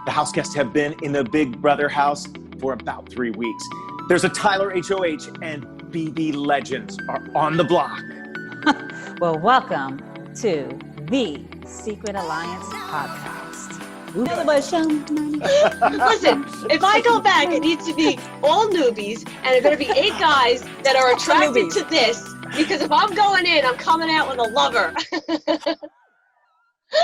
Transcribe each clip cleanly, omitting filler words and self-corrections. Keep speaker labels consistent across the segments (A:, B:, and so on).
A: The house guests have been in the Big Brother house for about 3 weeks. There's a Tyler HOH and BB legends are on the block.
B: Well, welcome to the Secret Alliance podcast.
C: Listen, if I go back, it needs to be all newbies, and there are going to be 8 guys that are attracted to this, because if I'm going in, I'm coming out with a lover.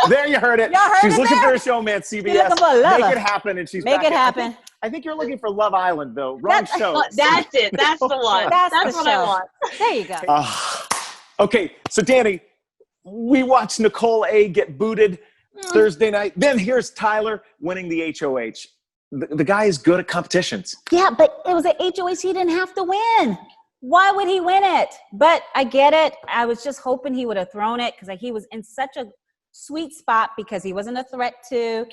A: There, you heard it. She's looking for a showman, CBS. Make it happen, and she's
B: Make it happen.
A: I think you're looking for Love Island, though. Wrong show.
C: That's it. That's the one. That's what I want.
B: There you go.
A: Okay, so Dani, we watched Nicole A get booted Thursday night. Then here's Tyler winning the HOH. The guy is good at competitions.
B: Yeah, but it was an HOH he didn't have to win. Why would he win it? But I get it. I was just hoping he would have thrown it because he was in such a sweet spot because he wasn't a threat to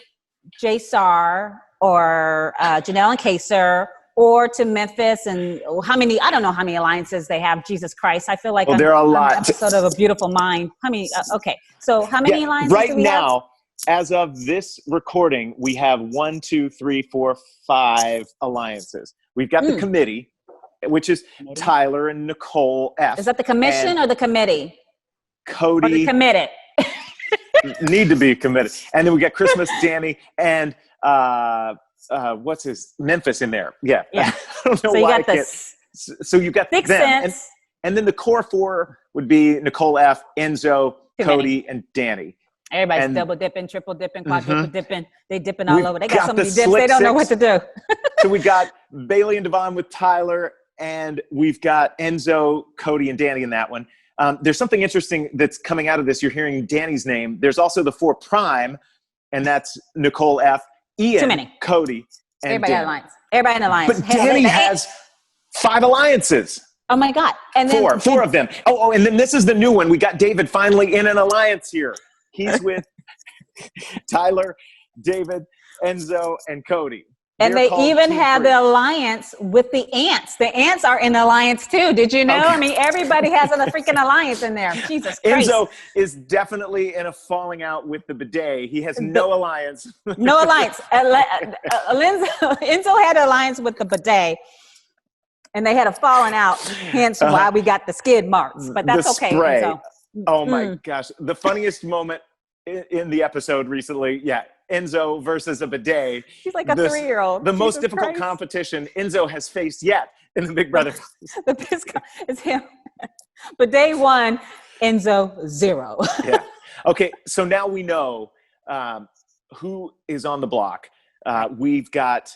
B: J-Sar or Janelle and Kaser or to Memphis and I don't know how many alliances they have. Jesus Christ. I feel like
A: there are a lot.
B: An episode of A Beautiful Mind. How many? Okay. So how many alliances
A: right
B: do we
A: now, as of this recording, we have 1, 2, 3, 4, 5 alliances. We've got the committee, which is Tyler and Nicole F.
B: Is that the commission or the committee?
A: Cody.
B: Or the committed?
A: Need to be committed. And then we got Christmas, Dani, and what's his Memphis in there. Yeah. I don't know why. So you got them. And then the core 4 would be Nicole F, Enzo, Cody, and Dani.
B: Everybody's double dipping, triple dipping, quadruple dipping. They dipping all over. They got so many dips, they don't know what to do.
A: So we got Bayleigh and Devon with Tyler, and we've got Enzo, Cody, and Dani in that one. There's something interesting that's coming out of this. You're hearing Dani's name. There's also the 4 prime, and that's Nicole F, Ian,
B: Too many.
A: Cody, and
B: everybody
A: Dani.
B: in alliance. Everybody in alliance.
A: But Dani has 5 alliances.
B: Oh my God! And then
A: 4 of them. Oh, and then this is the new one. We got David finally in an alliance here. He's with Tyler, David, Enzo, and Cody.
B: And they even have the alliance with the ants. The ants are in alliance too. Did you know? Okay. I mean, everybody has a freaking alliance in there. Jesus Christ.
A: Enzo is definitely in a falling out with the bidet. He has no alliance.
B: No alliance. Enzo had an alliance with the bidet. And they had a falling out, hence why we got the skid marks. But that's okay, Enzo.
A: Oh my gosh. The funniest moment in the episode recently, Enzo versus a bidet.
B: He's like a 3-year-old.
A: The most difficult competition Enzo has faced yet in the Big Brother.
B: It's him. Bidet 1, Enzo 0.
A: Yeah. Okay, so now we know who is on the block. We've got,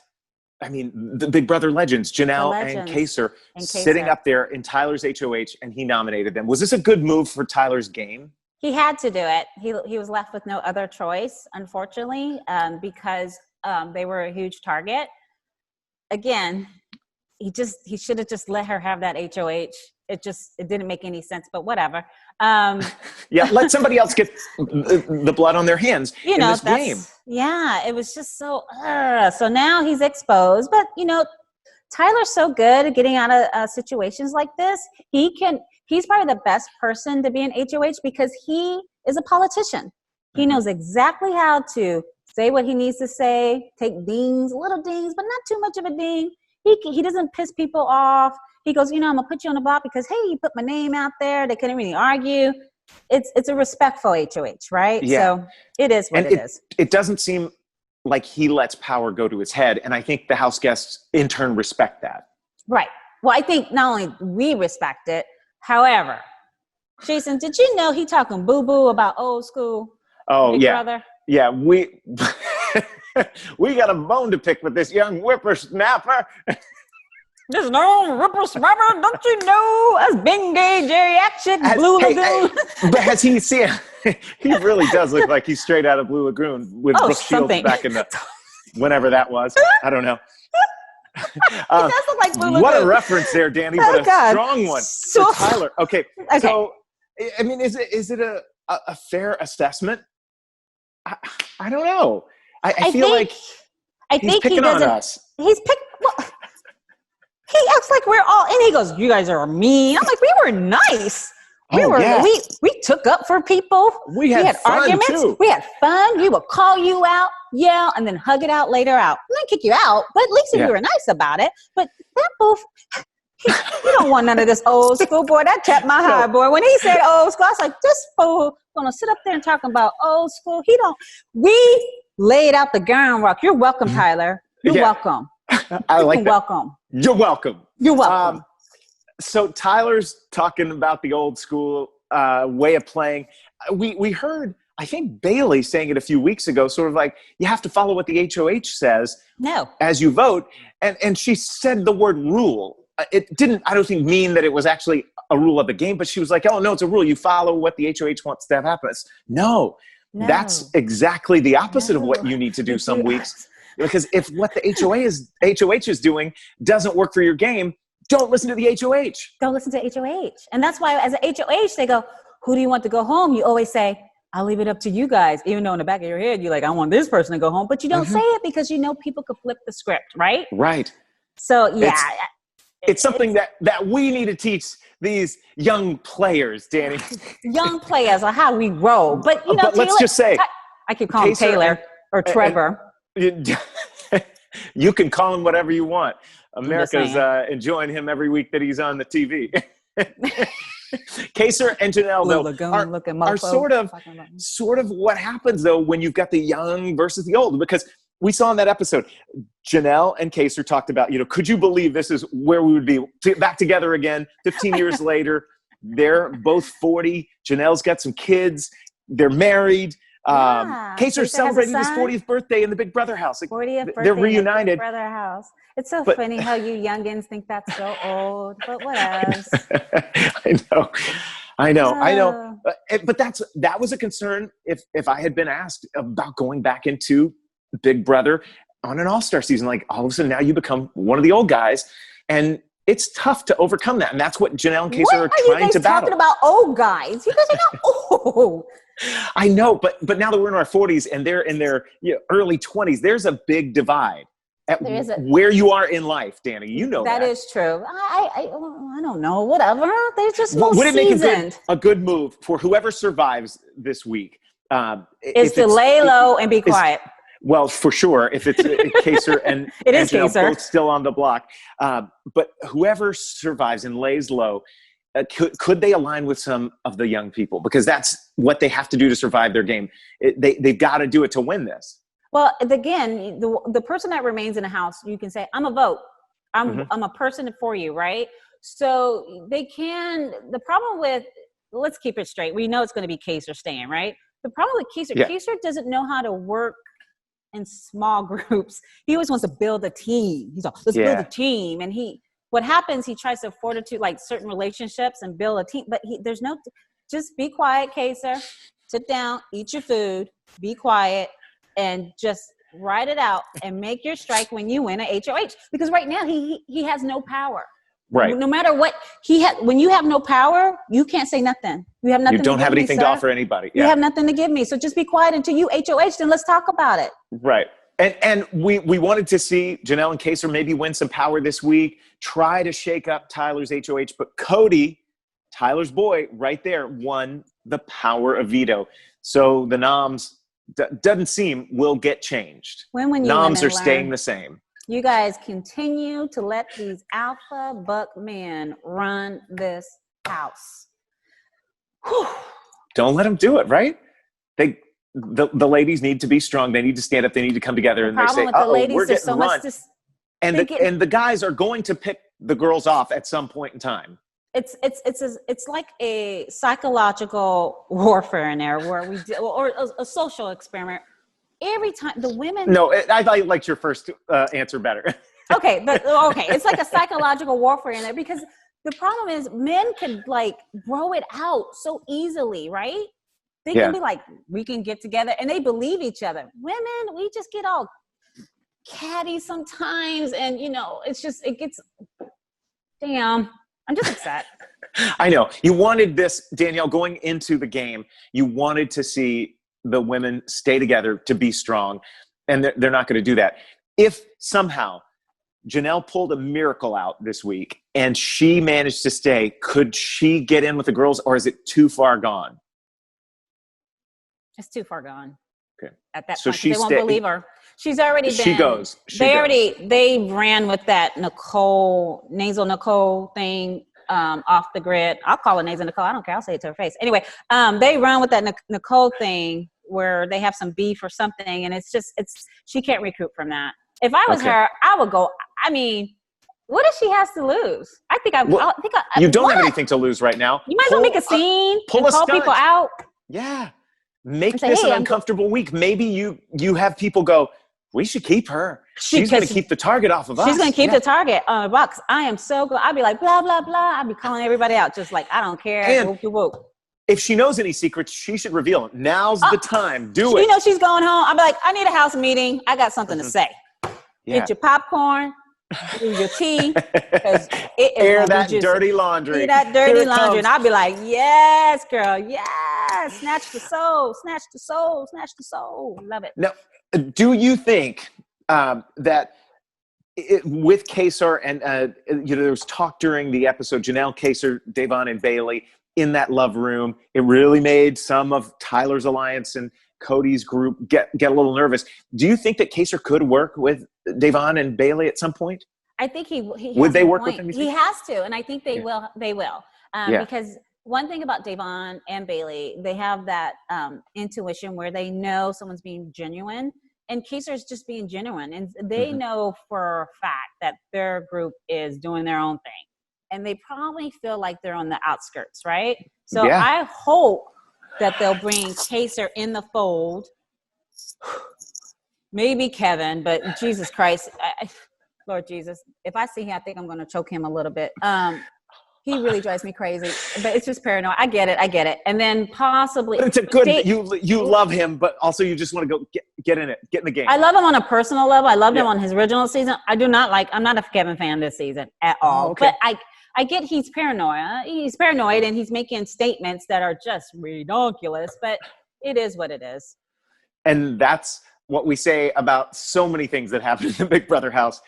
A: the Big Brother legends, Janelle and Kaser sitting up there in Tyler's HOH, and he nominated them. Was this a good move for Tyler's game?
B: He had to do it. He was left with no other choice, unfortunately, because they were a huge target. Again, he should have just let her have that HOH. It didn't make any sense, but whatever.
A: Let somebody else get the blood on their hands in this game.
B: Yeah, it was just so. So now he's exposed, but Tyler's so good at getting out of situations like this. He's probably the best person to be in HOH because he is a politician. He knows exactly how to say what he needs to say, take dings, little dings, but not too much of a ding. He doesn't piss people off. He goes, I'm going to put you on the block because, hey, you put my name out there. They couldn't really argue. It's a respectful HOH, right?
A: Yeah.
B: So it is what it is.
A: It doesn't seem like he lets power go to his head. And I think the house guests in turn respect that.
B: Right. Well, I think not only we respect it, however, Jason, did you know he talking boo-boo about old school Big Brother?
A: Yeah, we got a bone to pick with this young whippersnapper.
B: There's no whippersnapper, don't you know? That's Bengay, geriatric, Blue Lagoon.
A: But has he seen? He really does look like he's straight out of Blue Lagoon with Brooke Shields back in the whenever that was. I don't know.
B: He does look like Blue Lagoon.
A: What a reference there, Dani, but a strong one for Tyler. Okay, so is it a fair assessment? I don't know. I feel like he's picking on us.
B: He's picking. Well, he acts like we're all in. He goes, "You guys are mean." I'm like, "We were nice." We took up for people.
A: We had fun
B: arguments. Too. We had fun. We would call you out, yell, and then hug it out later out. Not kick you out, but at least if you were nice about it. But that fool, he don't want none of this old school boy. That tapped my high boy. When he said old school, I was like, this fool gonna sit up there and talking about old school. We laid out the groundwork. You're welcome, Tyler. You're welcome.
A: I like that.
B: Welcome.
A: You're welcome.
B: You're welcome.
A: So Tyler's talking about the old school way of playing. We heard, I think Bayleigh saying it a few weeks ago, sort of like, you have to follow what the HOH says as you vote. And she said the word rule. It didn't, I don't think, mean that it was actually a rule of the game, but she was like, oh, no, it's a rule. You follow what the HOH wants to have happen. No, that's exactly the opposite of what you need to do some weeks. Because if what the HOH is doing doesn't work for your game, don't listen to the HOH.
B: Don't listen to HOH. And that's why as a HOH, they go, who do you want to go home? You always say, I'll leave it up to you guys. Even though in the back of your head, you're like, I want this person to go home. But you don't say it because you know people could flip the script, right?
A: Right.
B: So, yeah.
A: It's something that we need to teach these young players, Dani.
B: Young players are how we roll. But, you know,
A: but let's just say.
B: I could call him Taylor or Trevor.
A: You can call him whatever you want. America's enjoying him every week that he's on the TV. Kaser and Janelle, though, are sort of what happens, though, when you've got the young versus the old. Because we saw in that episode, Janelle and Kaser talked about, could you believe this is where we would be back together again 15 years later? They're both 40. Janelle's got some kids. They're married. Kaser's celebrating his 40th birthday in the Big Brother house.
B: 40th birthday
A: they're reunited.
B: In the Big Brother house. It's so funny how you youngins think that's so old, but what else? I know. But that was a concern if I had been asked about going back into Big Brother on an all-star season. Like, all of a sudden now you become one of the old guys, and it's tough to overcome that. And that's what Janelle and Kaser are trying to battle. Talking about old guys? You guys are not old.
A: I know, but now that we're in our 40s and they're in their early 20s, there's a big divide at where you are in life, Dani. You know that. That
B: is true. I don't know. Whatever. They're just more seasoned.
A: Would it make a good move for whoever survives this week?
B: Is to lay low and be quiet.
A: Well, for sure, if it's Kaser and
B: it is Kaser,
A: both still on the block. But whoever survives and lays low, could they align with some of the young people? Because that's what they have to do to survive their game. They've got to do it to win this.
B: Well, again, the person that remains in the house, you can say, I'm a vote. I'm a person for you, right? So they can, the problem with, let's keep it straight. We know it's going to be Kaser staying, right? The problem with Kaser, Kaser doesn't know how to work in small groups. He always wants to build a team. He's like, let's build a team. And what happens, he tries to fortitude like certain relationships and build a team, but there's no, just be quiet, Kaser. Sit down, eat your food, be quiet, and just write it out and make your strike when you win a HOH. Because right now he has no power.
A: Right.
B: No matter what when you have no power, you can't say nothing. You have nothing.
A: You don't have anything to offer anybody.
B: You have nothing to give me. So just be quiet until you HOH, then let's talk about it.
A: Right. And we wanted to see Janelle and Kaser maybe win some power this week, try to shake up Tyler's HOH, but Cody, Tyler's boy, right there, won the power of veto. So the noms doesn't seem will get changed.
B: When you
A: noms are staying the same.
B: You guys continue to let these alpha buck men run this house.
A: Whew. Don't let them do it, right? The ladies need to be strong. They need to stand up. They need to come together. And they say, we're getting run. And the guys are going to pick the girls off at some point in time.
B: It's like a psychological warfare in there where we do, or a social experiment. Every time the women.
A: No, I thought you liked your first answer better.
B: Okay, it's like a psychological warfare in there because the problem is men can like grow it out so easily, right? They can be like, we can get together, and they believe each other. Women, we just get all catty sometimes, and it gets. Damn, I'm just upset.
A: I know you wanted this, Danielle, going into the game. You wanted to see the women stay together to be strong, and they're not going to do that. If somehow Janelle pulled a miracle out this week, and she managed to stay. Could she get in with the girls, or is it too far gone?
B: It's too far gone.
A: Okay.
B: At that
A: So
B: point, they won't believe her. She's already been.
A: She goes.
B: They ran with that nasal Nicole thing off the grid. I'll call it nasal Nicole. I don't care. I'll say it to her face. Anyway, they run with that Nicole thing where they have some beef or something, and she can't recoup from that. If I was her, I would go. I mean, what if she has to lose?
A: You don't have anything to lose right now.
B: You might as well make a scene and call people out.
A: Yeah. Make this an uncomfortable week. Maybe you have people go, we should keep her. She's going to keep the target off of us.
B: She's going to keep the target on the box. I am so good. I'd be like, blah, blah, blah. I'd be calling everybody out just like, I don't care.
A: And if she knows any secrets, she should reveal them. Now's the time. Do it.
B: You know she's going home. I'd be like, I need a house meeting. I got something to say. Get your popcorn. Do your tea.
A: Air that dirty laundry.
B: Air that dirty laundry. And I'll be like, yes, girl. Yes. Snatch the soul. Snatch the soul. Snatch the soul. Love it.
A: Now, do you think that with Kaysar and, there was talk during the episode, Janelle, Kaysar, Devon, and Bayleigh in that love room. It really made some of Tyler's alliance and Cody's group get a little nervous. Do you think that Kaysar could work with Devon and Bayleigh at some point?
B: I think he
A: would they work with him?
B: He has to, and I think they will. They will, because one thing about Devon and Bayleigh, they have that intuition where they know someone's being genuine, and Kaysar's just being genuine, and they know for a fact that their group is doing their own thing, and they probably feel like they're on the outskirts, right? So I hope that they'll bring Kaysar in the fold. Maybe Kevin, but Jesus Christ, Lord Jesus, if I see him, I think I'm going to choke him a little bit. He really drives me crazy, but it's just paranoid. I get it. And then possibly,
A: but it's a good. You love him, but also you just want to go get in the game.
B: I love him on a personal level. I loved him on his original season. I'm not a Kevin fan this season at all. Oh, okay. But I get he's paranoid. He's paranoid, and he's making statements that are just ridiculous. But it is what it is.
A: And that's what we say about so many things that happen in the Big Brother house.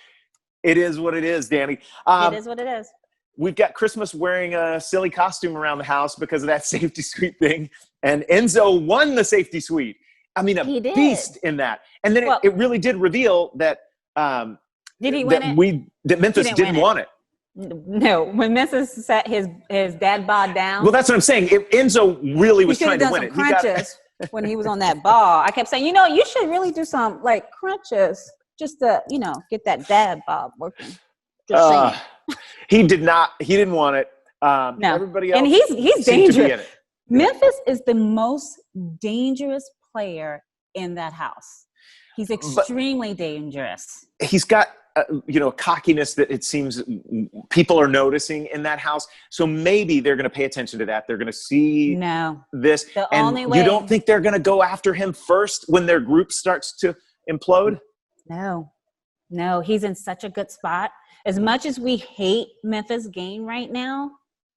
A: It is what it is, Dani.
B: It is what it is.
A: We've got Christmas wearing a silly costume around the house because of that safety suite thing. And Enzo won the safety suite. I mean, a beast in that. And then it really did reveal that
B: did he win it?
A: That Memphis didn't want it.
B: No, when Memphis set his dad bod down.
A: Well, that's what I'm saying. Enzo really was trying to win it.
B: Crunches when he was on that ball. I kept saying, you should really do some like crunches just to, get that dad bod working. Just saying.
A: He didn't want it.
B: No.
A: Everybody else.
B: And he's dangerous. Memphis is the most dangerous player in that house. He's extremely dangerous.
A: He's got a cockiness that it seems people are noticing in that house. So maybe they're going to pay attention to that. They're going to see this. You don't think they're going to go after him first when their group starts to implode?
B: No, he's in such a good spot. As much as we hate Memphis' game right now,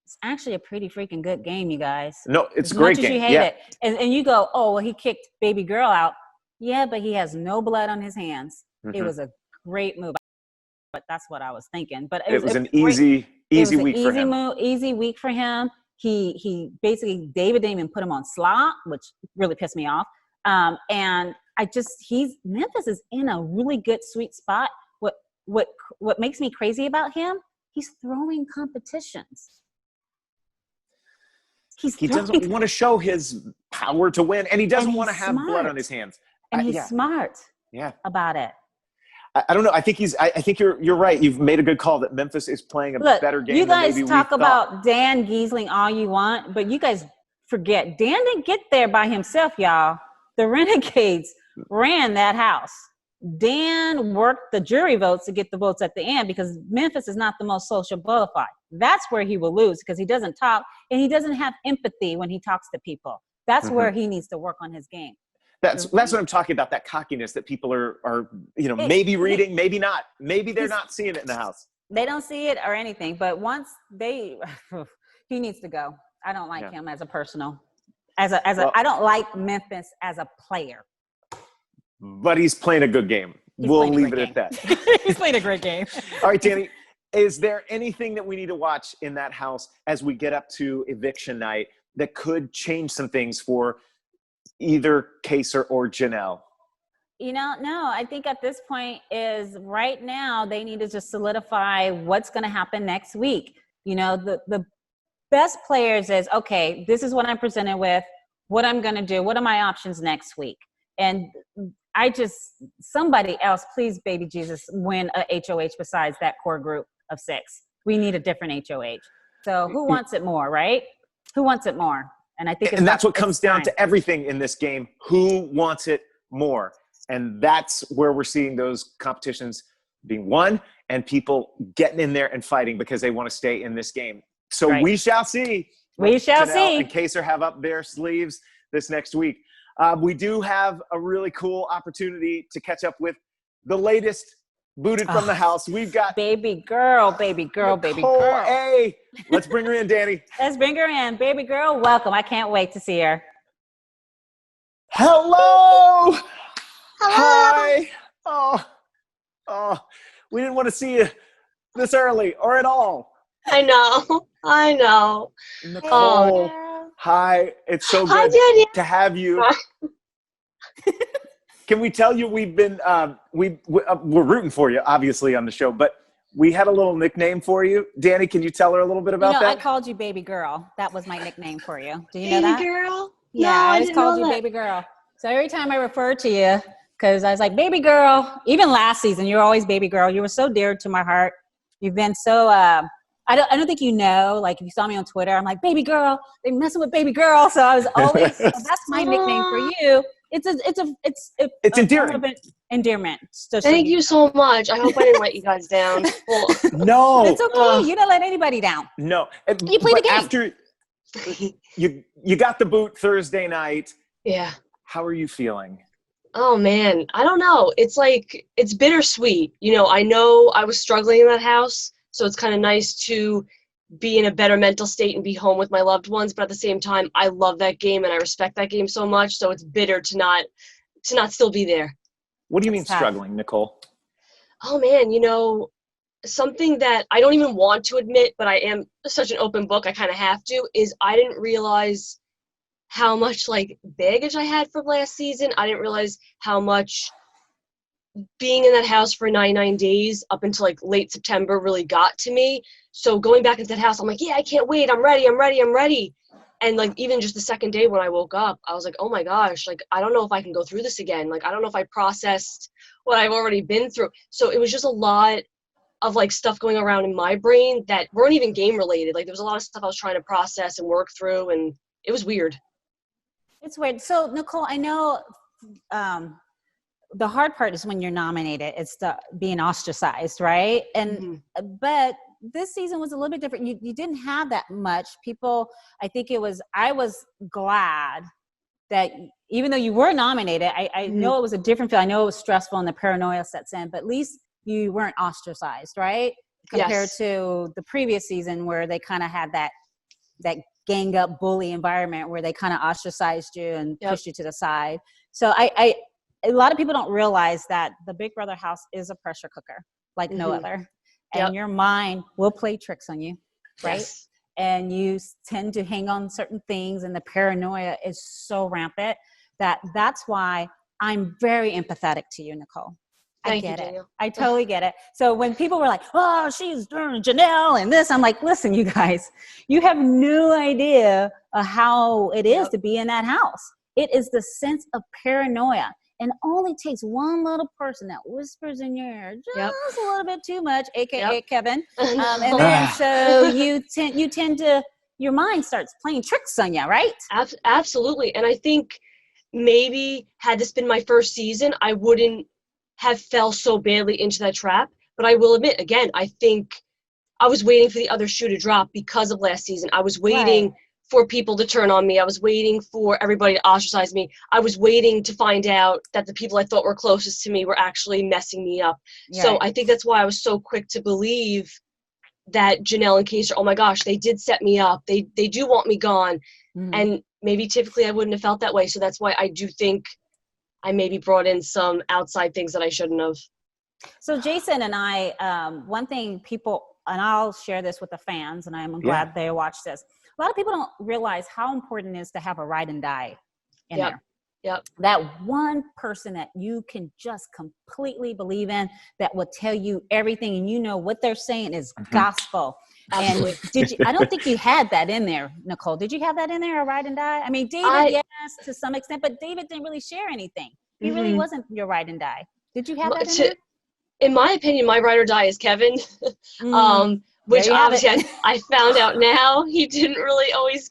B: it's actually a pretty freaking good game, you guys.
A: No, it's a great game.
B: As much as you hate it. And you go, oh, well, he kicked baby girl out. Yeah, but he has no blood on his hands. It was a great move. But that's what I was thinking. But it was an easy week for him. Easy week for him. He basically, David didn't even put him on slot, which really pissed me off. And Memphis is in a really good sweet spot. What makes me crazy about him? He's throwing competitions.
A: He doesn't want to show his power to win, and he doesn't want to have blood on his hands.
B: And he's smart. About it.
A: I don't know. I think you're right. You've made a good call that Memphis is playing a better game.
B: You guys
A: than maybe
B: talk
A: we
B: about Dan Giesling all you want, but you guys forget Dan didn't get there by himself, y'all. The Renegades ran that house. Dan worked the jury votes to get the votes at the end because Memphis is not the most social butterfly. That's where he will lose because he doesn't talk and he doesn't have empathy when he talks to people. That's where he needs to work on his game.
A: That's what I'm talking about, that cockiness that people are maybe reading, maybe not. Maybe they're not seeing it in the house.
B: They don't see it or anything, but once he needs to go. I don't like him as a personal. I don't like Memphis as a player.
A: But he's playing a good game. We'll leave it at that.
B: He's playing a great game.
A: All right, Dani, is there anything that we need to watch in that house as we get up to eviction night that could change some things for either Kaser or Janelle?
B: No, I think at this point is right now they need to just solidify what's going to happen next week. The best players is, okay, this is what I'm presented with, what I'm going to do, what are my options next week? And somebody else, please, baby Jesus, win a HOH besides that core group of 6. We need a different HOH. So who wants it more, right? Who wants it more? And I think
A: that's what comes down to everything in this game. Who wants it more? And that's where we're seeing those competitions being won and people getting in there and fighting because they want to stay in this game. So we shall see.
B: We shall see.
A: And Kaser have up their sleeves this next week. We do have a really cool opportunity to catch up with the latest booted from the house. We've got
B: baby girl.
A: Nicole, hey, let's bring her in, Dani.
B: Let's bring her in. Baby girl, welcome. I can't wait to see her.
A: Hello. Hi. Oh, we didn't want to see you this early or at all.
C: I know.
A: Nicole, hi. It's so good to have you. Can we tell you we've been we're rooting for you, obviously, on the show, but we had a little nickname for you. Dani, can you tell her a little bit about that?
B: I called you baby girl. That was my nickname for you. Do you know that?
C: Baby girl?
B: Yeah,
C: no,
B: I just called you baby girl. So every time I refer to you, because I was like, baby girl, even last season, you were always baby girl. You were so dear to my heart. You've been so, I don't think like if you saw me on Twitter, I'm like, baby girl, they messing with baby girl. So I was always, that's my nickname for you. It's
A: endearing.
B: Endearment. So
C: thank you so much. I hope I didn't let you guys down. Well,
A: no.
B: It's okay. You didn't let anybody down.
A: No.
B: You played the game.
A: After you got the boot Thursday night.
C: Yeah.
A: How are you feeling?
C: Oh man, I don't know. It's like, it's bittersweet. I know I was struggling in that house, so it's kind of nice to be in a better mental state and be home with my loved ones. But at the same time, I love that game and I respect that game so much. So it's bitter to not still be there.
A: What do you mean struggling, Nicole?
C: Oh man, something that I don't even want to admit, but I am such an open book, I kind of have to, is I didn't realize how much baggage I had from last season. I didn't realize how much being in that house for 99 days up until late September really got to me. So going back into that house, I'm like, yeah, I can't wait. I'm ready. And even just the second day when I woke up, I was like, oh my gosh, I don't know if I can go through this again. I don't know if I processed what I've already been through. So it was just a lot of stuff going around in my brain that weren't even game related. There was a lot of stuff I was trying to process and work through, and it was weird.
B: It's weird. So Nicole, I know the hard part is when you're nominated. It's the being ostracized, right? And but this season was a little bit different. You didn't have that much. People, I was glad that even though you were nominated, I know it was a different feel. I know it was stressful and the paranoia sets in, but at least you weren't ostracized, right? Compared to the previous season where they kind of had that gang up bully environment where they kind of ostracized you and pushed you to the side. So a lot of people don't realize that the Big Brother house is a pressure cooker like no other. And your mind will play tricks on you, right? Yes. And you tend to hang on certain things, and the paranoia is so rampant that's why I'm very empathetic to you, Nicole. I get it. I totally get it. So when people were like, oh, she's doing Janelle and this, I'm like, listen, you guys, you have no idea how it is to be in that house. It is the sense of paranoia. And it only takes one little person that whispers in your ear just a little bit too much, aka Kevin. And then so you tend to, your mind starts playing tricks on you, right?
C: Absolutely. And I think maybe had this been my first season, I wouldn't have fell so badly into that trap. But I will admit, again, I think I was waiting for the other shoe to drop because of last season. I was waiting for people to turn on me. I was waiting for everybody to ostracize me. I was waiting to find out that the people I thought were closest to me were actually messing me up. Right. So I think that's why I was so quick to believe that Janelle and Kaser, oh my gosh, they did set me up. They do want me gone. And maybe typically I wouldn't have felt that way. So that's why I do think I maybe brought in some outside things that I shouldn't have.
B: So Jason and I, one thing people, and I'll share this with the fans, and I'm glad they watch this. A lot of people don't realize how important it is to have a ride and die in there.
C: Yep.
B: That one person that you can just completely believe in, that will tell you everything, and you know what they're saying is gospel.
C: Absolutely.
B: And I don't think you had that in there, Nicole. Did you have that in there, a ride and die? I mean, David, yes, to some extent, but David didn't really share anything. He really wasn't your ride and die. Did you have that in there?
C: In my opinion, my ride or die is Kevin. Which obviously I found out now he didn't really always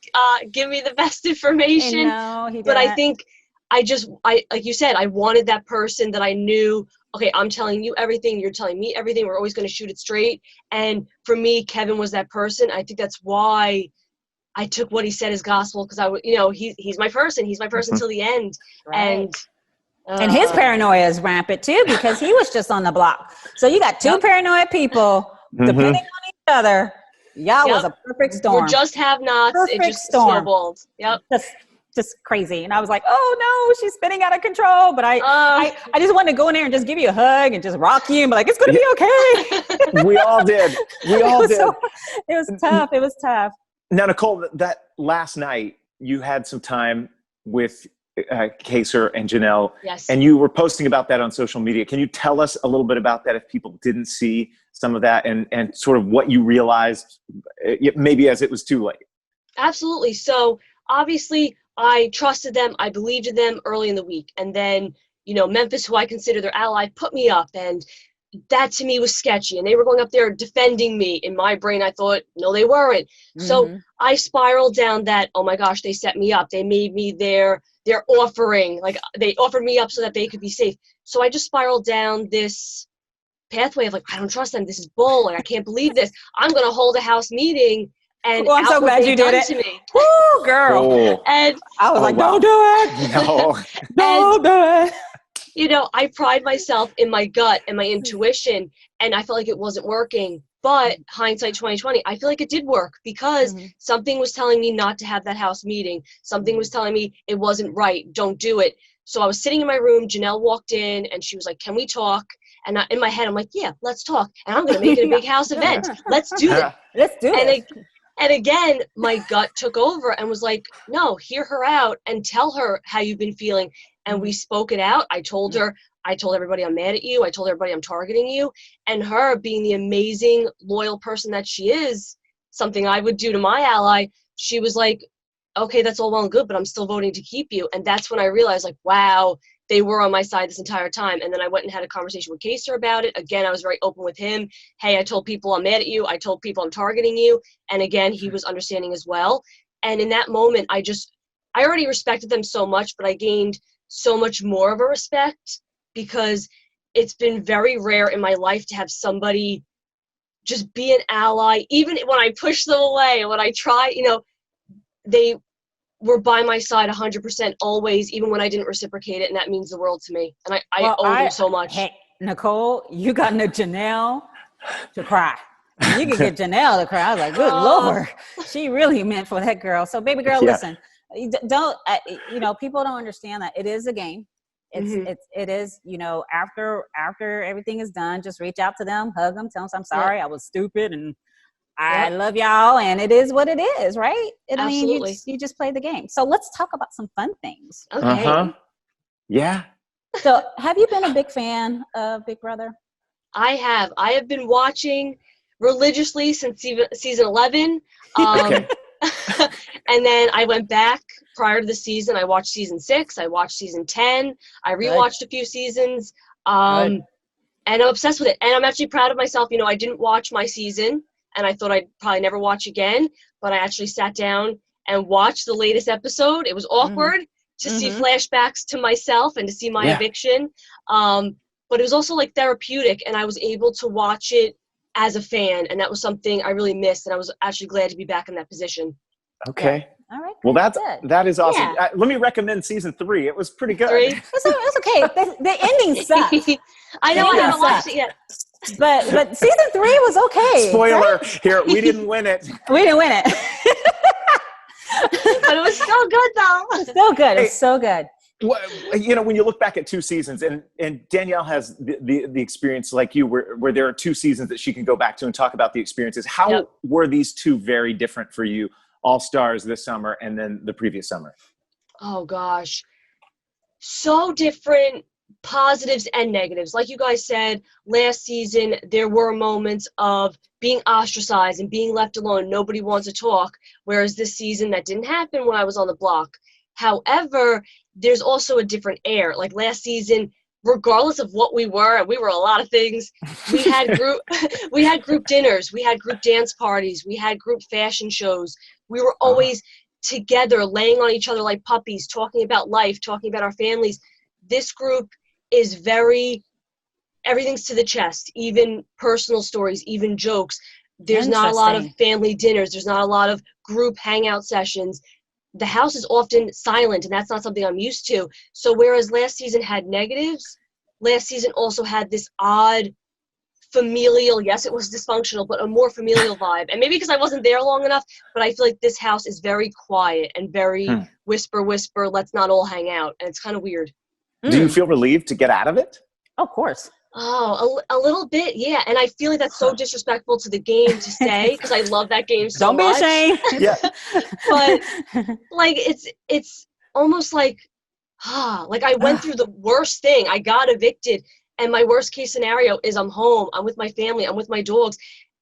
C: give me the best information.
B: No, he didn't.
C: But I think I like you said, I wanted that person that I knew, okay, I'm telling you everything, you're telling me everything, we're always going to shoot it straight. And for me, Kevin was that person. I think that's why I took what he said as gospel, because he's my person. He's my person till the end.
B: Right. And his paranoia is rampant too, because he was just on the block. So you got two paranoid people depending on each other. Y'all was a perfect storm.
C: We're just have-nots. It just snowballed. Yep.
B: Just crazy. And I was like, oh no, she's spinning out of control. But I just wanted to go in there and just give you a hug and just rock you and be like, it's going to be okay.
A: We all did. We all did.
B: It was tough. It was tough.
A: Now, Nicole, that last night you had some time with Kaser and Janelle.
C: Yes.
A: And you were posting about that on social media. Can you tell us a little bit about that if people didn't see some of that and sort of what you realized maybe as it was too late?
C: Absolutely. So obviously I trusted them. I believed in them early in the week. And then, Memphis, who I consider their ally, put me up. And that to me was sketchy. And they were going up there defending me. In my brain, I thought, no, they weren't. So I spiraled down that, oh my gosh, they set me up. They made me their offering. Like, they offered me up so that they could be safe. So I just spiraled down this pathway of like, I don't trust them. This is bull. Like, I can't believe this. I'm going to hold a house meeting. And
B: I'm so glad you did it.
C: To me.
B: Woo, girl.
C: Oh. And
B: I was like, don't do it.
A: No.
B: Don't do it.
C: I pride myself in my gut and my intuition, and I felt like it wasn't working. But hindsight 2020, I feel like it did work because something was telling me not to have that house meeting. Something was telling me it wasn't right. Don't do it. So I was sitting in my room. Janelle walked in, and she was like, can we talk? And in my head, I'm like, yeah, let's talk. And I'm going to make it a big house event. Let's do it.
B: Let's do it.
C: And again, my gut took over and was like, no, hear her out and tell her how you've been feeling. And we spoke it out. I told her, I told everybody I'm mad at you. I told everybody I'm targeting you. And her being the amazing, loyal person that she is, something I would do to my ally, she was like, okay, that's all well and good, but I'm still voting to keep you. And that's when I realized, like, wow, they were on my side this entire time. And then I went and had a conversation with Kaser about it. Again, I was very open with him. Hey, I told people I'm mad at you. I told people I'm targeting you. And again, he was understanding as well. And in that moment, I already respected them so much, but I gained so much more of a respect because it's been very rare in my life to have somebody just be an ally. Even when I push them away and when I try, they were by my side 100% always, even when I didn't reciprocate it. And that means the world to me. And I owe them so much.
B: Hey, Nicole, you got Janelle to cry. You can get Janelle to cry. I was like, good Lord, she really meant for that girl. So baby girl, listen, don't, people don't understand that it is a game. It is, after everything is done, just reach out to them, hug them, tell them I'm sorry. I was stupid and I love y'all, and it is what it is, right?
C: Absolutely.
B: I mean, you just play the game. So let's talk about some fun things.
C: Okay.
A: Yeah.
B: So have you been a big fan of Big Brother?
C: I have. I have been watching religiously since season 11.
A: Okay.
C: And then I went back prior to the season. I watched season 6. I watched season 10. I rewatched a few seasons. And I'm obsessed with it. And I'm actually proud of myself. I didn't watch my season. And I thought I'd probably never watch again, but I actually sat down and watched the latest episode. It was awkward to see flashbacks to myself and to see my eviction. But it was also like therapeutic, and I was able to watch it as a fan. And that was something I really missed. And I was actually glad to be back in that position.
A: Okay.
B: All right.
A: Well, that is awesome.
B: Yeah.
A: Let me recommend season 3. It was pretty good.
C: 3?
B: It's okay. The ending sucked.
C: I know I haven't watched it yet.
B: But season 3 was okay.
A: Spoiler
B: right?
A: here, we didn't win it.
B: We didn't win it.
C: But it was still good though.
B: It's still good. It's so good.
A: Well, you know, when you look back at 2 seasons, and Danielle has the experience like you, where there are 2 seasons that she can go back to and talk about the experiences. How were these 2 very different for you? All Stars this summer and then the previous summer.
C: Oh gosh, so different, positives and negatives. Like you guys said, last season there were moments of being ostracized and being left alone. Nobody wants to talk. Whereas this season that didn't happen when I was on the block. However, there's also a different air. Like last season, regardless of what we were, and we were a lot of things, we had group dinners, we had group dance parties, we had group fashion shows. We were always together, laying on each other like puppies, talking about life, talking about our families. This group is everything's to the chest, even personal stories, even jokes. There's not a lot of family dinners. There's not a lot of group hangout sessions. The house is often silent, and that's not something I'm used to. So whereas last season had negatives, last season also had this odd familial, yes, it was dysfunctional, but a more familial vibe. And maybe because I wasn't there long enough, but I feel like this house is very quiet and very whisper, let's not all hang out. And it's kind of weird.
A: Do you feel relieved to get out of it?
B: Oh, of course.
C: Oh, a little bit, yeah. And I feel like that's so disrespectful to the game to say, because I love that game so much.
B: Don't be ashamed.
A: Yeah.
C: But like it's almost like like I went through the worst thing. I got evicted, and my worst case scenario is I'm home, I'm with my family, I'm with my dogs.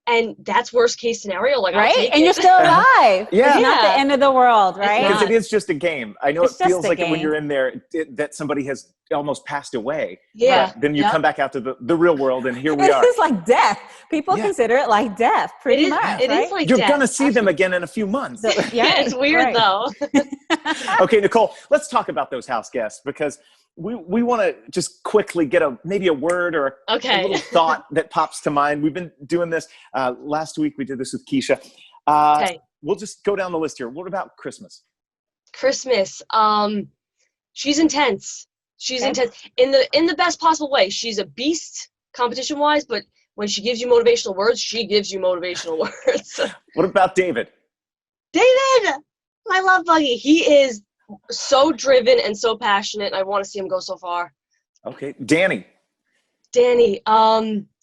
C: And that's worst case scenario. Like,
B: right? And you're still alive.
A: Yeah.
B: It's not the end of the world, right?
A: Because it is just a game. I know
B: It's
A: it feels
B: just a
A: like
B: game.
A: when you're in there that somebody has almost passed away.
C: Yeah.
A: But then you come back out to the real world, and here we are.
B: It is like death. People consider it like death, pretty much.
C: It
B: right?
C: is like
A: You're
C: death.
A: going to see them again in a few months.
C: Yeah, it's weird though.
A: Okay, Nicole, let's talk about those house guests, because we want to just quickly get maybe a word or a little thought that pops to mind. We've been doing this. Last week we did this with Keisha. We'll just go down the list here. What about Christmas?
C: Christmas. She's intense. She's intense in the best possible way. She's a beast competition wise, but when she gives you motivational words, she gives you motivational words.
A: What about David?
C: David! I love Buggy. He is so driven and so passionate. And I want to see him go so far.
A: Okay. Dani,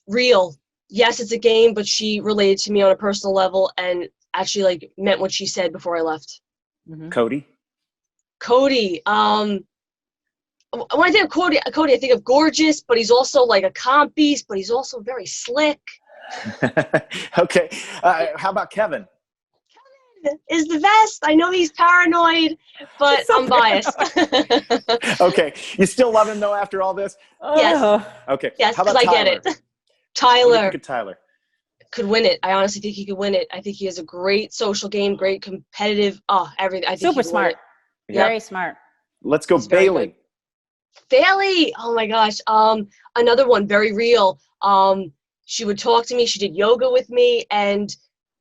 C: real. Yes, it's a game, but she related to me on a personal level and actually like meant what she said before I left.
B: Mm-hmm.
A: Cody,
C: when I think of Cody, I think of gorgeous, but he's also like a comp beast, but he's also very slick.
A: Okay. How about Kevin?
C: Is the best. I know he's paranoid, but I'm biased.
A: Okay. You still love him though after all this?
C: Yes.
A: Okay.
C: Yes,
A: how
C: because
A: about
C: I get it. Tyler could win it. I honestly think he could win it. I think he has a great social game, great competitive, everything. I think
B: super smart. Very smart.
A: Let's go Bayleigh.
C: Bayleigh, oh my gosh. Another one, very real. She would talk to me. She did yoga with me, and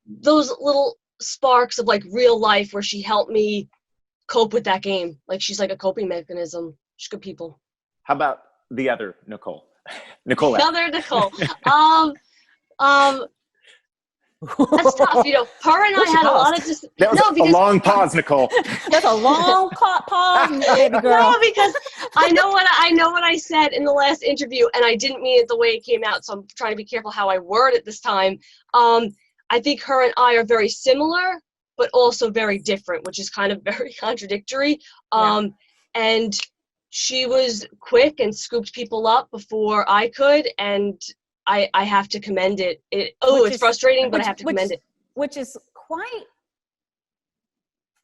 C: those little sparks of like real life where she helped me cope with that game. Like she's like a coping mechanism. She's good people.
A: How about the other Nicole?
C: Another Nicole. That's tough. You know, her and I had a lot of just.
A: That was a long pause, Nicole.
B: That's a long pause, baby girl.
C: No, because I know what I said in the last interview, and I didn't mean it the way it came out. So I'm trying to be careful how I word it this time. I think her and I are very similar, but also very different, which is kind of very contradictory. And she was quick and scooped people up before I could, and I have to commend it. It's frustrating, but I have to commend it.
B: Which is quite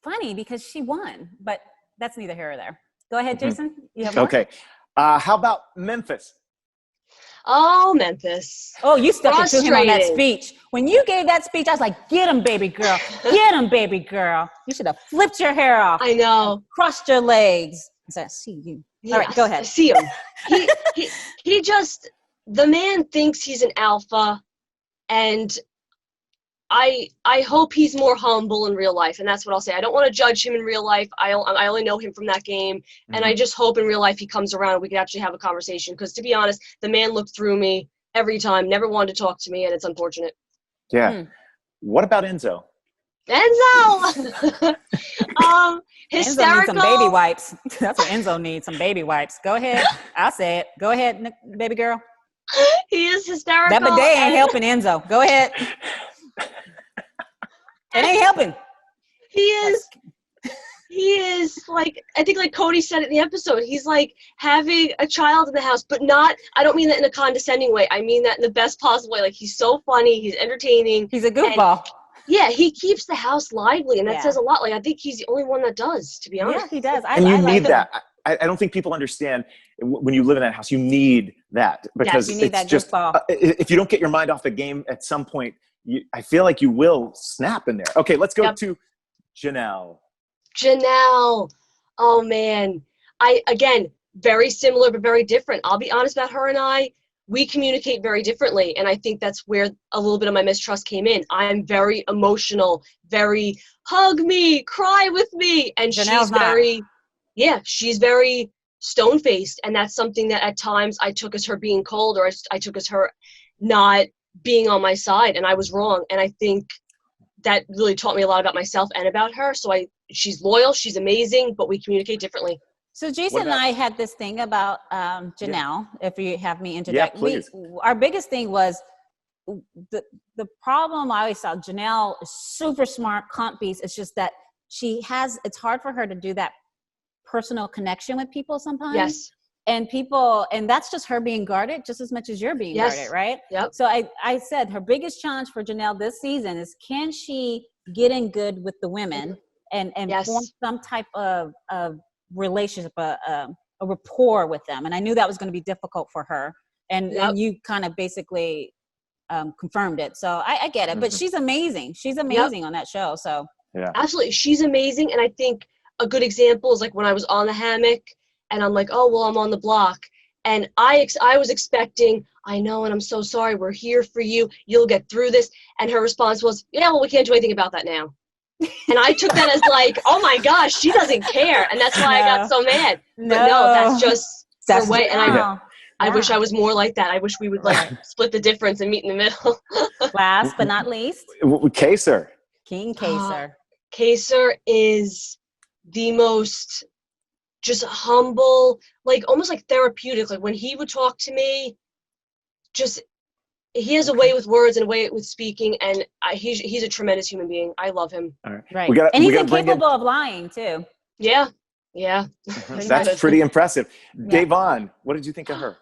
B: funny because she won, but that's neither here or there. Go ahead, Jason. You have more?
A: Okay. How about Memphis?
C: Oh, Memphis.
B: Oh, you stuck it to him on that speech. When you gave that speech, I was like, get him, baby girl. Get him, baby girl. You should have flipped your hair off.
C: I know.
B: Crossed your legs. I said, I see you.
C: Yeah,
B: all right, go ahead.
C: I see him. He just, the man thinks he's an alpha, and I hope he's more humble in real life, and that's what I'll say. I don't want to judge him in real life. I only know him from that game, and I just hope in real life he comes around and we can actually have a conversation, because to be honest, the man looked through me every time, never wanted to talk to me, and it's unfortunate.
A: Yeah. What about Enzo?
C: Enzo! Hysterical.
B: Enzo needs some baby wipes. That's what Enzo needs, some baby wipes. Go ahead. I'll say it. Go ahead, baby girl.
C: He is hysterical.
B: That bidet ain't helping Enzo. Go ahead. It ain't helping.
C: He is like, I think like Cody said it in the episode, he's like having a child in the house, but not, I don't mean that in a condescending way. I mean that in the best possible way. Like, he's so funny. He's entertaining.
B: He's a goofball.
C: Yeah, he keeps the house lively, and that says a lot. Like, I think he's the only one that does, to be honest.
B: Yeah, he does.
A: And you need that. I don't think people understand when you live in that house, you need that, because
B: you need that
A: just, if you don't get your mind off the game at some point, I feel like you will snap in there. Okay, let's go to Janelle.
C: Janelle. Oh, man. Again, very similar but very different. I'll be honest about her and I. We communicate very differently, and I think that's where a little bit of my mistrust came in. I'm very emotional, very hug me, cry with me, and
B: Janelle's
C: she's very stone-faced, and that's something that at times I took as her being cold, or I took as her not being on my side, and I was wrong. And I think that really taught me a lot about myself and about her. So she's loyal, she's amazing, but we communicate differently.
B: So Jason and I had this thing about Janelle, if you have me interject.
A: Yeah, please.
B: Our biggest thing was the problem I always saw. Janelle is super smart, comp beast. It's just that it's hard for her to do that personal connection with people sometimes.
C: Yes.
B: And that's just her being guarded just as much as you're being guarded, right?
C: Yep.
B: So I said her biggest challenge for Janelle this season is, can she get in good with the women and form some type of relationship, a rapport with them? And I knew that was going to be difficult for her. And you kind of basically confirmed it. So I get it, but she's amazing. She's amazing on that show. So
A: yeah,
C: absolutely. She's amazing. And I think a good example is like when I was on the hammock and I'm like, oh, well, I'm on the block. And I was expecting, I know, and I'm so sorry. We're here for you. You'll get through this. And her response was, yeah, well, we can't do anything about that now. And I took that as like, oh my gosh, she doesn't care. And that's why I got so mad. But no, that's just her way. And I wish I was more like that. I wish we would like split the difference and meet in the middle.
B: Last but not least,
A: Kaser.
B: King Kaser.
C: Kaser is the most just humble, like almost like therapeutic. Like when he would talk to me, he has a way with words and a way with speaking, and he's a tremendous human being. I love him.
A: All right.
B: Right. And he's incapable of lying too.
C: Yeah.
A: That's pretty impressive.
C: Yeah.
A: Davon, what did you think of her?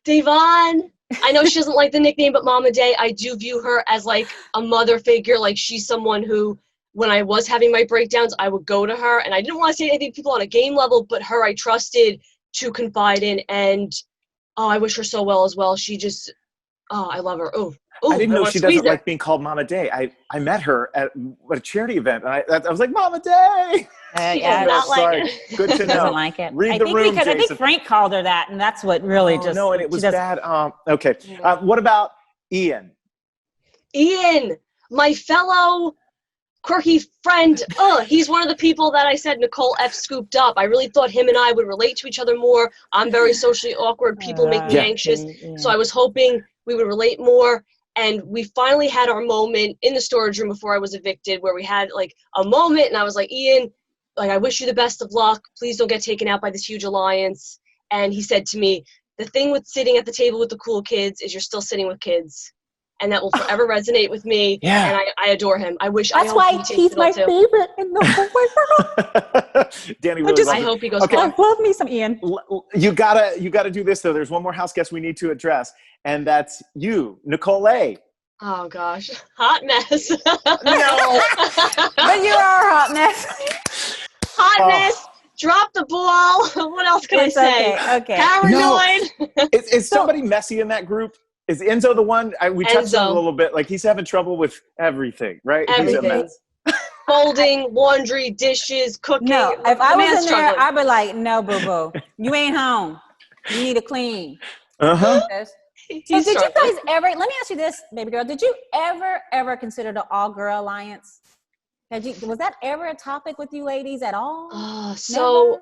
C: Davon, I know she doesn't like the nickname, but Mama Day, I do view her as like a mother figure. Like she's someone who, when I was having my breakdowns, I would go to her, and I didn't want to say anything to people on a game level, but her I trusted to confide in, and I wish her so well as well. She just, I love her.
A: I didn't know she doesn't like being called Mama Day. I met her at a charity event, and I was like, Mama Day!
C: She does not like it.
A: Good to know.
B: Doesn't like it.
A: Read the room,
B: because I think Frank called her that, and that's what really just...
A: No, and it was bad. Okay. What about Ian?
C: Ian, my fellow quirky friend. He's one of the people that I said Nicole F. scooped up. I really thought him and I would relate to each other more. I'm very socially awkward. People make me anxious. So I was hoping we would relate more. And we finally had our moment in the storage room before I was evicted, where we had like a moment, and I was like, Ian, like, I wish you the best of luck. Please don't get taken out by this huge alliance. And he said to me, the thing with sitting at the table with the cool kids is you're still sitting with kids. And that will forever resonate with me. Yeah. And I adore him. I wish.
B: That's why he's my favorite in the whole world.
A: Dani really
C: I hope he goes.
A: Okay.
B: I love me some Ian.
A: You gotta do this though. There's one more house guest we need to address, and that's you, Nicole A.
C: Oh gosh, hot mess.
A: No,
B: but you are a hot mess.
C: Hot mess. Drop the ball. What else can I say?
B: Okay.
C: Paranoid.
A: No. Is somebody messy in that group? Is Enzo the one? We touched on a little bit. Like, he's having trouble with everything, right?
C: Everything. He's a mess. Folding, laundry, dishes, cooking.
B: No, if I was in there, I'd be like, no, boo-boo. You ain't home. You need to clean.
A: Uh-huh.
B: So did you guys ever, let me ask you this, baby girl. Did you ever consider the all-girl alliance? Was that ever a topic with you ladies at all?
C: So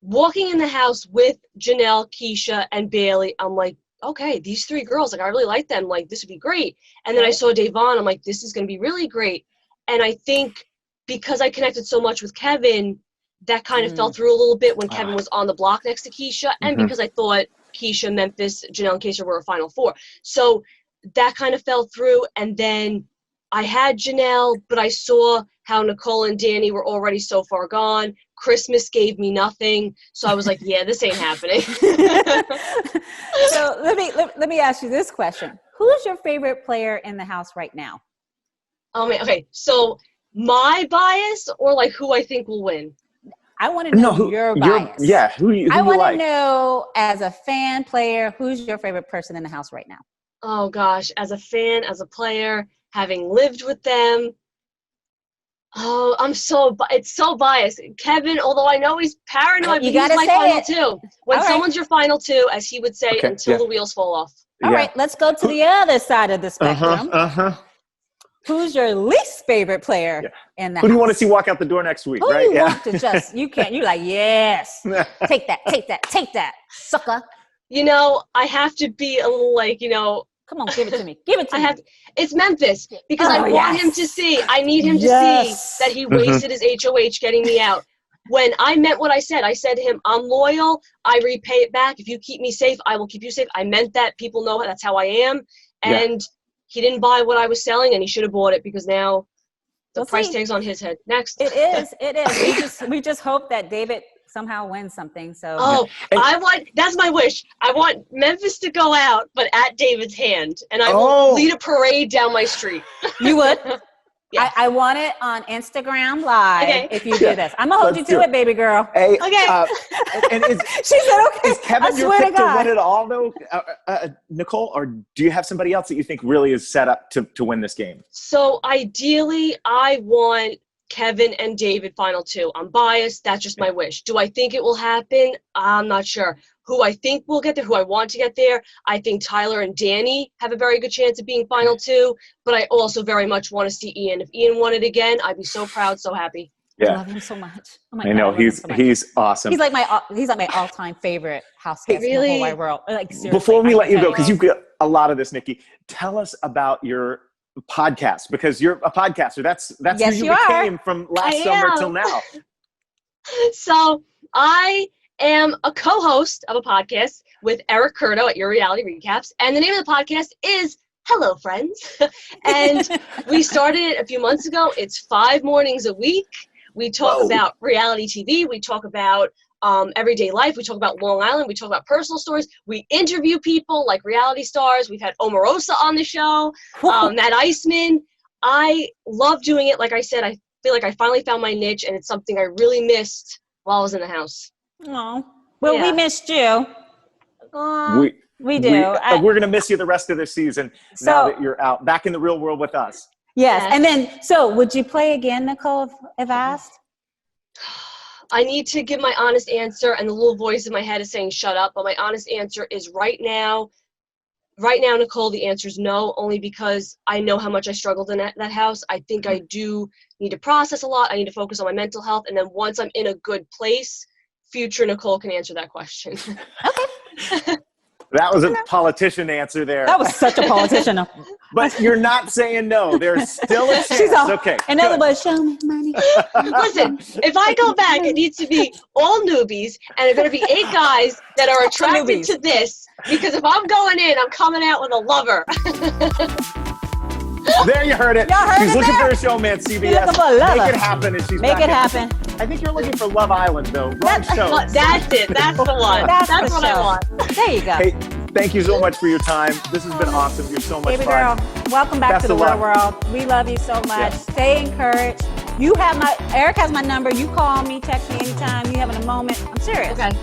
C: walking in the house with Janelle, Keisha, and Bayleigh, I'm like, okay, these three girls, like, I really like them. Like, this would be great. And then I saw Davon. I'm like, this is going to be really great. And I think because I connected so much with Kevin, that kind of fell through a little bit when Kevin was on the block next to Keisha, and because I thought Keisha, Memphis, Janelle, and Keisha were a Final Four. So that kind of fell through, and then I had Janelle, but I saw how Nicole and Dani were already so far gone. Christmas gave me nothing, so I was like, yeah, this ain't happening.
B: So let me ask you this question. Who's your favorite player in the house right now?
C: Oh man, okay, so my bias or like who I think will win?
B: I want to know your bias.
A: Who you
B: I want
A: like.
B: to know, as a fan player, who's your favorite person in the house right now?
C: Oh gosh, as a fan, as a player, having lived with them, it's so biased. Kevin, although I know he's paranoid, but he's my final two. When someone's your final two, as he would say, until the wheels fall off.
B: All right, let's go to the other side of the spectrum. Who's your least favorite player in the house?
A: Who do you want to see walk out the door next week, right?
B: You're like, yes, take that, sucker.
C: I have to be a little like,
B: come on, give it to me.
C: It's Memphis, because I want him to see. I need him to see that he wasted his HOH getting me out. When I meant what I said to him, I'm loyal. I repay it back. If you keep me safe, I will keep you safe. I meant that. People know that's how I am. And he didn't buy what I was selling, and he should have bought it, because now the price tag's on his head. Next.
B: It is. We just hope that David somehow wins something. So
C: that's my wish. I want Memphis to go out, but at David's hand, and I will lead a parade down my street.
B: You would?
C: Yeah.
B: I want it on Instagram Live if you do this. I'm gonna hold you to it, baby girl.
A: Hey,
C: okay.
B: She said okay.
A: Is Kevin your pick to win it all, though, Nicole, or do you have somebody else that you think really is set up to win this game?
C: So ideally, I want Kevin and David final two. I'm biased. That's just my wish. Do I think it will happen? I'm not sure. Who I think will get there, who I want to get there, I think Tyler and Dani have a very good chance of being final two, but I also very much want to see Ian. If Ian won it again, I'd be so proud, so happy.
B: I love him so much. Oh my God,
A: I know, he's awesome.
B: He's like my all-time favorite house guest in the whole wide world. Like, seriously,
A: before we let you go, because you've got a lot of this, Nikki, tell us about your podcast, because you're a podcaster. That's who you became from last summer till now.
C: So I am a co-host of a podcast with Eric Curto at Your Reality Recaps, and the name of the podcast is Hello Friends. And we started it a few months ago. It's 5 mornings a week. We talk about reality TV. We talk about everyday life. We talk about Long Island. We talk about personal stories. We interview people like reality stars. We've had Omarosa on the show, Matt Iceman. I love doing it. Like I said, I feel like I finally found my niche, and it's something I really missed while I was in the house.
B: Oh, well, we missed you. We do.
A: We're going to miss you the rest of this season now that you're out, back in the real world with us.
B: Yes. And then, would you play again, Nicole, if asked?
C: I need to give my honest answer, and the little voice in my head is saying, shut up. But my honest answer is right now, Nicole, the answer is no, only because I know how much I struggled in that house. I think I do need to process a lot. I need to focus on my mental health. And then once I'm in a good place, future Nicole can answer that question.
B: Okay.
A: That was a politician answer there.
B: That was such a politician.
A: But you're not saying no. There's still a chance.
B: She's all,
A: okay.
B: In other words, show me money.
C: Listen, if I go back, it needs to be all newbies, and there are going to be 8 guys that are attracted to this, because if I'm going in, I'm coming out with a lover.
A: There you heard it. She's looking for a showman, CBS. Make it happen. And she's
B: Make it happen.
A: I think you're looking for Love Island, though. Wrong show.
C: That's it. That's the one. That's what I want.
B: There you go.
A: Hey, thank you so much for your time. This has been awesome. You're so much
B: fun. Baby girl, welcome back to the real world. We love you so much. Yeah. Stay encouraged. Eric has my number. You call me, text me anytime you having a moment. I'm serious. Okay.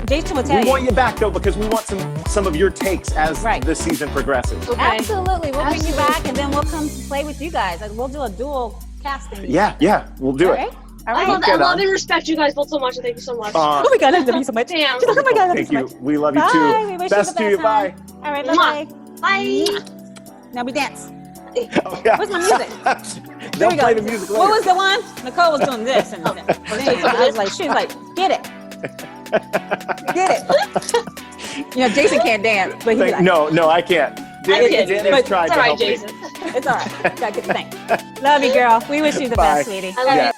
B: Jason will tell you.
A: We want you back, though, because we want some of your takes as this season progresses.
B: Okay. Absolutely. We'll bring you back, and then we'll come play with you guys. We'll do a dual casting.
A: Yeah. We'll do it.
B: All right.
C: I love and respect you guys both so much, and thank you so much.
B: Oh my God, I love you so much.
C: Damn.
B: She's like, oh my God, I love you so much.
A: We love you too.
B: We
A: Best to you. Bye.
B: All right, bye.
C: Bye.
B: Now we dance.
A: Oh, yeah.
B: Where's my music?
A: They'll play the music later.
B: What was the one? Nicole was doing this. And I was like, she was like, get it. Get it. Jason can't dance, but he's like.
A: No, I can't. Danny's tried
C: it's all right,
A: to help me.
C: Jason.
B: It's all right. Thanks. Love you, girl. We wish you the best, sweetie.
C: I love you